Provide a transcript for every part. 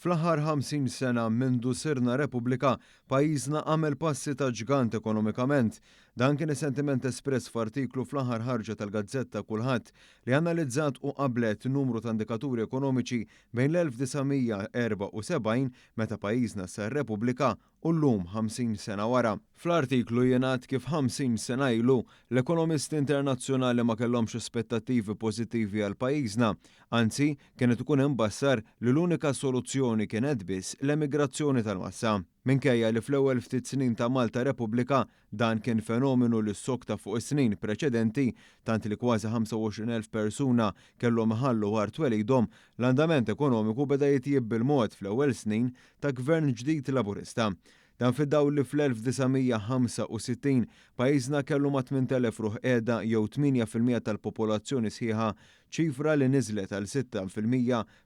Fl-aħħar 50 sena mindu sirna Repubblika, pajjiżna għamel passi ta' ġgant ekonomikament. Dan kien is-sentiment espress f'artiklu fl-aħħar ħarġa tal-Gazzetta Kulħadd li analizzat u qablet numru ta' indikaturi ekonomiċi bejn l-1974 meta pajjiżna sar Repubblika u llum 50 sena wara. Fl-artiklu jingħad kif 50 sena ilu l-ekonomisti internazzjonali ma kellhomx aspettattivi pożittivi għal pajjiżna, anzi kienet ikun imbassar li l-unika soluzzjoni kienet biss l-emigrazzjoni tal-massa. Minkejja li fl-ewwel ftit snin ta' Malta Repubblika dan kien fenomenu li ssokta fuq is-snin preċedenti, tant li kważi 25,000 persuna kellhom iħallu wara twelidhom, l-andament ekonomiku beda jitjieb bil-mod fl-ewwel snin ta' gvern ġdid Laburista. Dan fid-dawl li fl-1965 pajjiżna kellu ma' 8,000 ruħ qiegħda jew 8% tal-popolazzjoni sħiħa, ċifra li niżlet għal 6%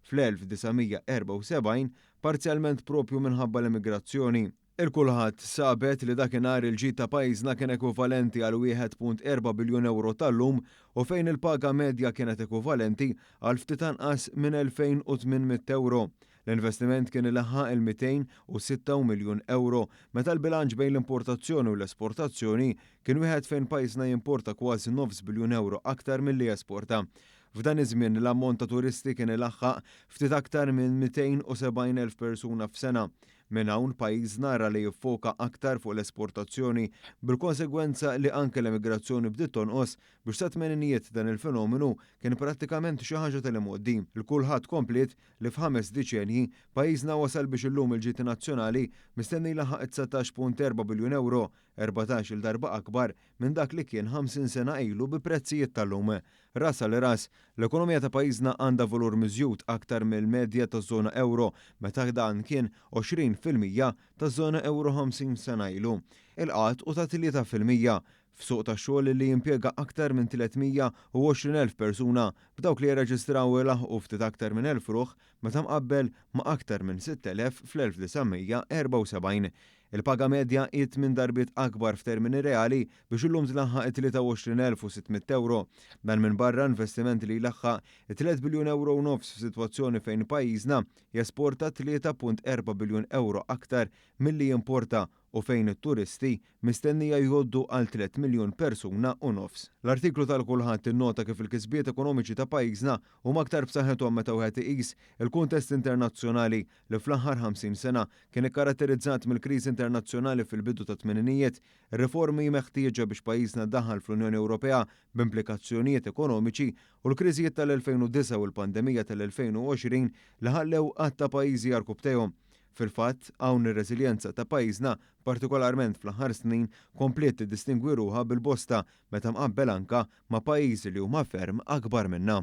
fl-1974 parzjalment propju minħabba l-immigrazzjoni. Il-kulħadd sabet li dakinhar il-ġid ta' pajjiżna kien ekwivalenti għal 1.4 biljun euro tal-lum u fejn il-paga medja kienet ekwivalenti għal ftit anqas minn 2,800 euro. L-investiment kien ilaħħaq il-206 miljun euro, meta l-bilanċ bejn l-importazzjoni u l-esportazzjoni kien wieħed fejn pajjiżna jimporta kważi 9 biljun euro aktar milli jesporta. F'dan iż-żmien l-ammont ta' turisti kien ilaħħaq ftit aktar minn 270,000 persuna f'sena. Minn hawn pajjiżna ra li jiffoka aktar fuq l-esportazzjoni bil-konsegwenza li anke l-emigrazzjoni bdiet tonqos biex sa tmeninijiet dan il-fenomenu kien prattikament xi ħaġa tal-imgħoddi. Il-kulħadd komplet li f'5 diċenji pajjiżna wasal biex illum il-ġid nazzjonali mistenni laħaq 19.4 biljun euro, 14 il darba akbar minn dak li kien 50 sena ilu bi prezzijiet tal-lum. Ras għal ras, l-ekonomija ta' pajjiżna għandha valur miżjud aktar mill-medja taż-żona euro meta dan kien 20% taż-żona euro 50 sena ilu. Il-qatt u ta' 3% f'suq tax-xogħol li jimpjega aktar minn 320,000 persuna b'dawk li jirreġistraw ilaħqu ftit aktar minn 1,000 ruħ meta mqabbel ma' aktar minn 6,000 fl-1974. Il-paga medja qiet minn darbiet akbar f'termini reali biex illum tlaħħaq 23,600 euro. Dan minn barra investimenti li jlaħħaq 3 biljun euro u nofs f'sitwazzjoni fejn pajjiżna jesporta 3.4 biljun euro aktar milli jimporta u fejn it-turisti mistennija jgħoddu għal 3 miljun persuna u nofs. L-artiklu tal-kulħadd innota kif il-kisbiet ekonomiċi ta' pajjiżna huma aktar b'saħħithom meta wieħed iqis il-kuntest internazzjonali li fl-aħħar 50 sena kien ikkaratterizzat mill-kriżi internazzjonali fil-bidu ta' tmeninijiet, ir-riformi meħtieġa biex pajjiżna daħal fl-Unjoni Ewropea b'implikazzjonijiet ekonomiċi u l-kriżijiet tal-2009 u l-pandemija tal-2020 li ħallew qatt ta' pajjiżi jarkubtejhom. Fil-fatt, hawn ir-reżiljenza ta' pajjiżna, partikolarment fl-aħħar snin, komplet tiddistingwi ruħha bil-bosta meta mqabbel anke ma' pajjiżi li huma ferm akbar minnha.